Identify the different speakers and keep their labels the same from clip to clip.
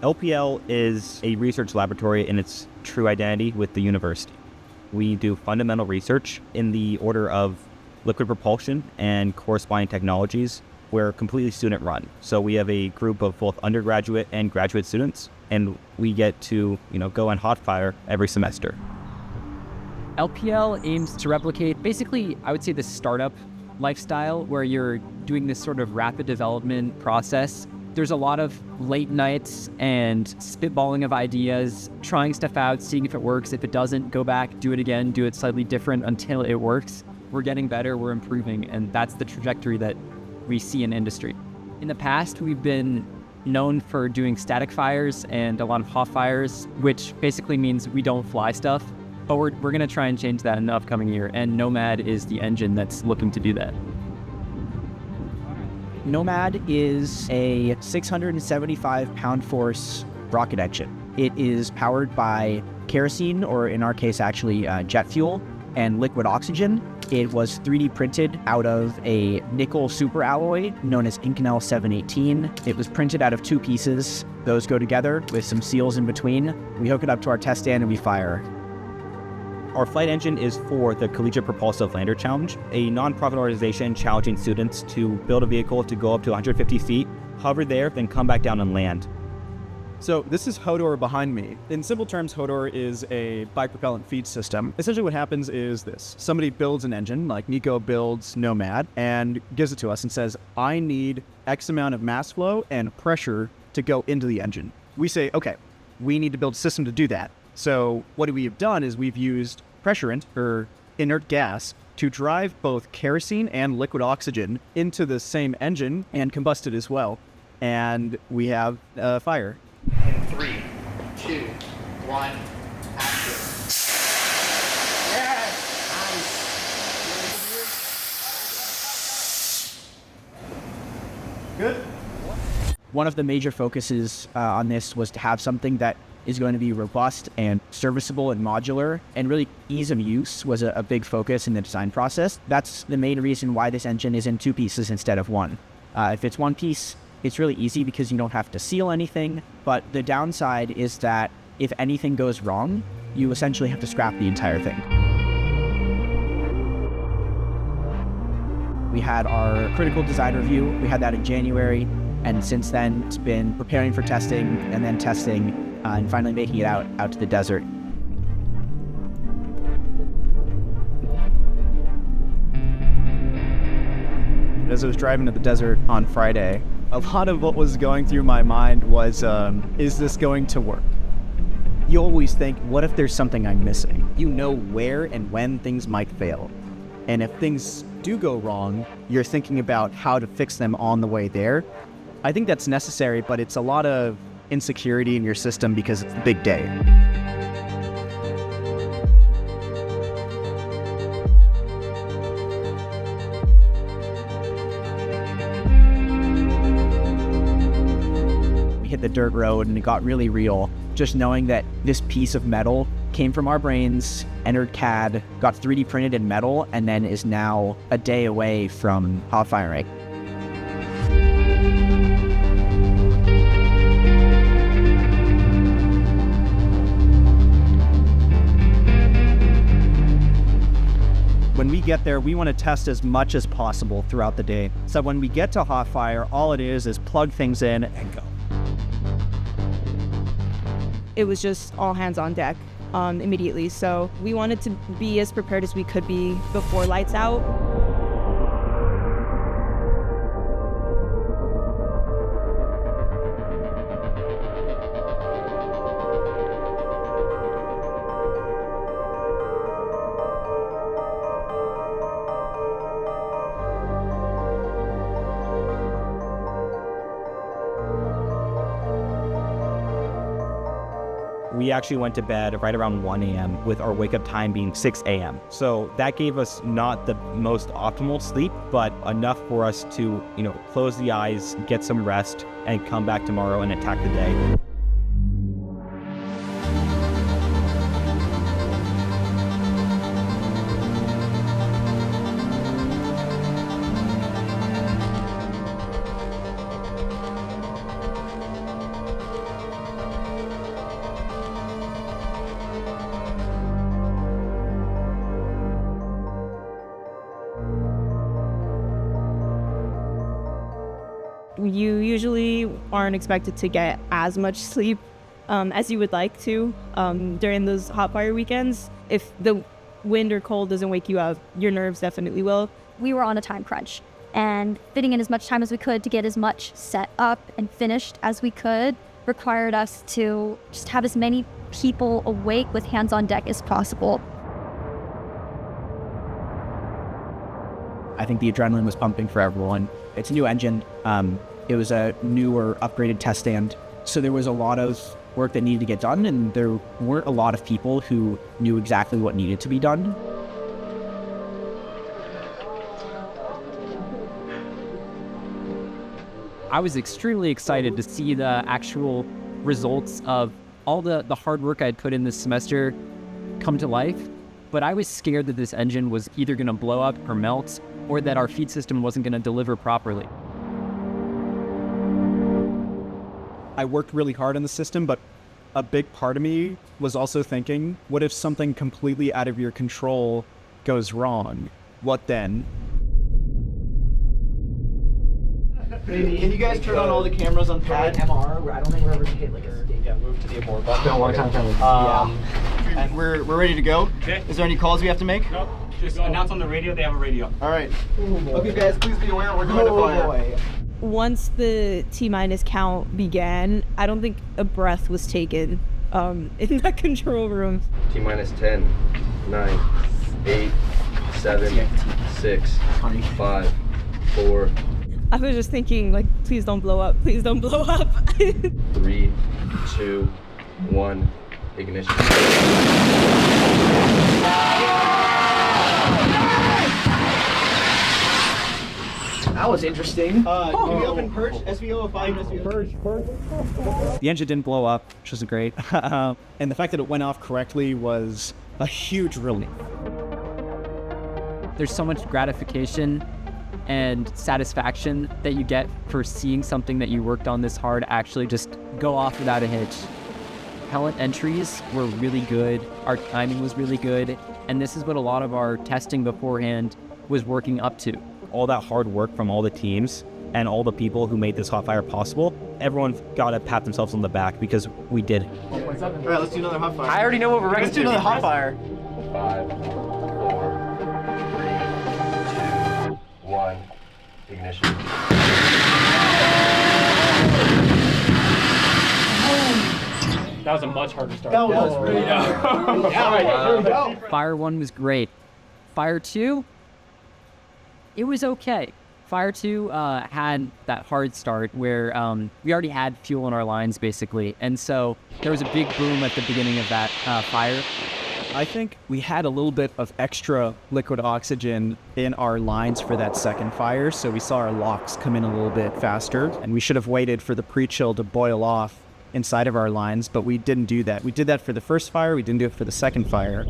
Speaker 1: LPL is a research laboratory in its true identity with the university. We do fundamental research in the order of liquid propulsion and corresponding technologies. We're completely student run. So we have a group of both undergraduate and graduate students, and we get to, go on Hotfire every semester.
Speaker 2: LPL aims to replicate basically, I would say, the startup lifestyle where you're doing this sort of rapid development process. There's a lot of late nights and spitballing of ideas, trying stuff out, seeing if it works. If it doesn't, go back, do it again, do it slightly different until it works. We're getting better, we're improving, and that's the trajectory that we see in industry. In the past, we've been known for doing static fires and a lot of hot fires, which basically means we don't fly stuff. But we're going to try and change that in the upcoming year, and Nomad is the engine that's looking to do that.
Speaker 3: Nomad is a 675 pound force rocket engine. It is powered by kerosene, or in our case actually jet fuel, and liquid oxygen. It was 3D printed out of a nickel superalloy known as Inconel 718. It was printed out of two pieces. Those go together with some seals in between. We hook it up to our test stand and we fire.
Speaker 1: Our flight engine is for the Collegiate Propulsive Lander Challenge, a nonprofit organization challenging students to build a vehicle to go up to 150 feet, hover there, then come back down and land.
Speaker 4: So this is Hodor behind me. In simple terms, Hodor is a bipropellant feed system. Essentially what happens is this. Somebody builds an engine, like Nico builds Nomad, and gives it to us and says, I need X amount of mass flow and pressure to go into the engine. We say, okay, we need to build a system to do that. So what we have done is we've used pressurant, or inert gas, to drive both kerosene and liquid oxygen into the same engine and combust it as well. And we have fire.
Speaker 5: In 3, 2, 1, action. Yes! Nice. Good?
Speaker 3: One of the major focuses on this was to have something that is going to be robust and serviceable and modular, and really ease of use was a big focus in the design process. That's the main reason why this engine is in two pieces instead of one. If it's one piece, it's really easy because you don't have to seal anything, but the downside is that if anything goes wrong, you essentially have to scrap the entire thing. We had our critical design review, we had that in January, and since then it's been preparing for testing and then testing and finally making it out to the desert.
Speaker 4: As I was driving to the desert on Friday, a lot of what was going through my mind was, is this going to work? You always think, what if there's something I'm missing? You know where and when things might fail. And if things do go wrong, you're thinking about how to fix them on the way there. I think that's necessary, but it's a lot of insecurity in your system because it's the big day.
Speaker 3: We hit the dirt road and it got really real. Just knowing that this piece of metal came from our brains, entered CAD, got 3D printed in metal, and then is now a day away from hot firing.
Speaker 4: When we get there, we want to test as much as possible throughout the day. So when we get to Hotfire, all it is plug things in and go.
Speaker 6: It was just all hands on deck immediately. So we wanted to be as prepared as we could be before lights out.
Speaker 1: We actually went to bed right around 1 a.m. with our wake-up time being 6 a.m. So that gave us not the most optimal sleep, but enough for us to, close the eyes, get some rest, and come back tomorrow and attack the day.
Speaker 6: You usually aren't expected to get as much sleep as you would like to during those hot fire weekends. If the wind or cold doesn't wake you up, your nerves definitely will.
Speaker 7: We were on a time crunch, and fitting in as much time as we could to get as much set up and finished as we could required us to just have as many people awake with hands on deck as possible.
Speaker 3: I think the adrenaline was pumping for everyone. It's a new engine. It was a newer, upgraded test stand. So there was a lot of work that needed to get done, and there weren't a lot of people who knew exactly what needed to be done.
Speaker 2: I was extremely excited to see the actual results of all the hard work I'd put in this semester come to life, but I was scared that this engine was either going to blow up or melt, or that our feed system wasn't going to deliver properly.
Speaker 4: I worked really hard on the system, but a big part of me was also thinking, what if something completely out of your control goes wrong? What then?
Speaker 8: Can you guys turn on all the cameras on pad MR? I don't think we're ever gonna hit like a state. Yeah, move to the abort. That's been a long time coming. And we're ready to go.
Speaker 5: Okay.
Speaker 8: Is there any calls we have to make?
Speaker 5: No, just announce on the radio. They have a radio.
Speaker 8: All right. Okay, guys, please be aware we're going to fire.
Speaker 6: Once the T-minus count began, I don't think a breath was taken in that control room.
Speaker 9: T-minus 10, 9, 8, 7, 6, 5, 4.
Speaker 6: I was just thinking, like, please don't blow up. Please don't blow up.
Speaker 9: 3, 2, 1, ignition.
Speaker 8: That was interesting. Can we open purge? SVO05 and SVO.
Speaker 4: The engine didn't blow up, which was great. And the fact that it went off correctly was a huge relief.
Speaker 2: There's so much gratification and satisfaction that you get for seeing something that you worked on this hard actually just go off without a hitch. Pellet entries were really good, our timing was really good, and this is what a lot of our testing beforehand was working up to.
Speaker 1: All that hard work from all the teams and all the people who made this hot fire possible, everyone got to pat themselves on the back because we did it.
Speaker 8: All right, let's do another hot fire.
Speaker 5: I already know what we're
Speaker 8: Let's do another hot fire.
Speaker 9: 5, 4, 3, 2, 1, ignition.
Speaker 5: That was a much harder start.
Speaker 8: That was really good. Yeah, right, here we go.
Speaker 2: Fire 1 was great. Fire 2, it was okay. Fire 2 had that hard start where we already had fuel in our lines, basically. And so there was a big boom at the beginning of that fire.
Speaker 4: I think we had a little bit of extra liquid oxygen in our lines for that second fire, so we saw our locks come in a little bit faster, and we should have waited for the pre-chill to boil off inside of our lines, but we didn't do that. We did that for the first fire, we didn't do it for the second fire.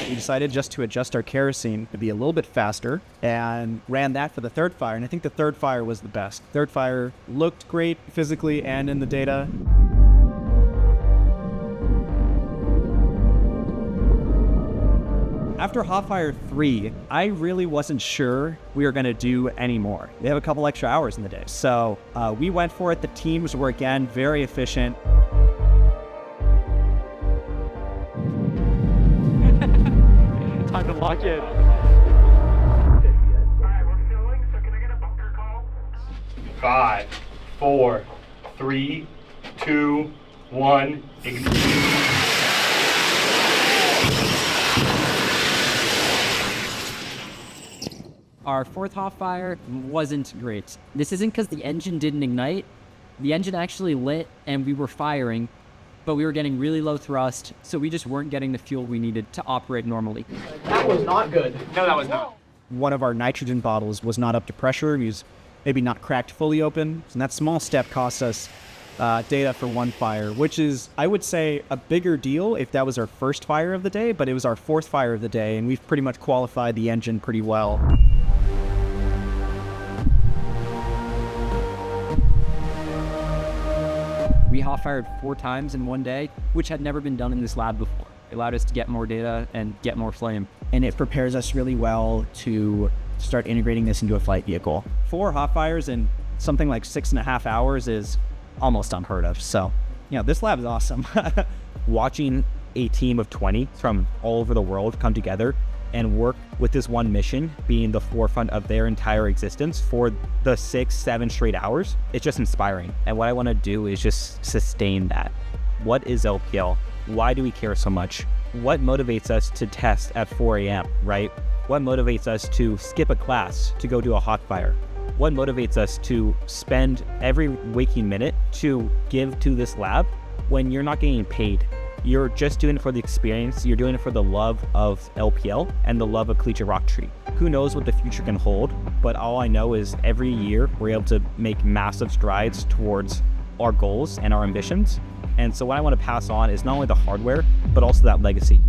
Speaker 4: We decided just to adjust our kerosene to be a little bit faster and ran that for the third fire. And I think the third fire was the best. Third fire looked great physically and in the data. After Hotfire 3, I really wasn't sure we were going to do any more. We have a couple extra hours in the day. So we went for it. The teams were, again, very efficient.
Speaker 5: Time to lock in.
Speaker 10: Alright, we're filling, so can I get a bunker call?
Speaker 5: 5, 4, 3, 2, 1, ignition.
Speaker 2: Our fourth hot fire wasn't great. This isn't because the engine didn't ignite. The engine actually lit and we were firing, but we were getting really low thrust, so we just weren't getting the fuel we needed to operate normally.
Speaker 8: That was not good.
Speaker 5: No, that was not.
Speaker 4: One of our nitrogen bottles was not up to pressure. It was maybe not cracked fully open. And that small step cost us data for one fire, which is, I would say, a bigger deal if that was our first fire of the day, but it was our fourth fire of the day, and we've pretty much qualified the engine pretty well.
Speaker 2: We hot fired 4 times in one day, which had never been done in this lab before. It allowed us to get more data and get more flame.
Speaker 3: And it prepares us really well to start integrating this into a flight vehicle.
Speaker 4: 4 Hotfires in something like 6.5 hours is almost unheard of. So, this lab is awesome.
Speaker 1: Watching a team of 20 from all over the world come together and work with this one mission being the forefront of their entire existence for the 6-7 straight hours, it's just inspiring. And what I want to do is just sustain that. What is LPL? Why do we care so much? What motivates us to test at 4 a.m., right? What motivates us to skip a class to go do a hot fire? What motivates us to spend every waking minute to give to this lab when you're not getting paid? You're just doing it for the experience. You're doing it for the love of LPL and the love of collegiate rocketry. Who knows what the future can hold, but all I know is every year we're able to make massive strides towards our goals and our ambitions. And so what I want to pass on is not only the hardware, but also that legacy.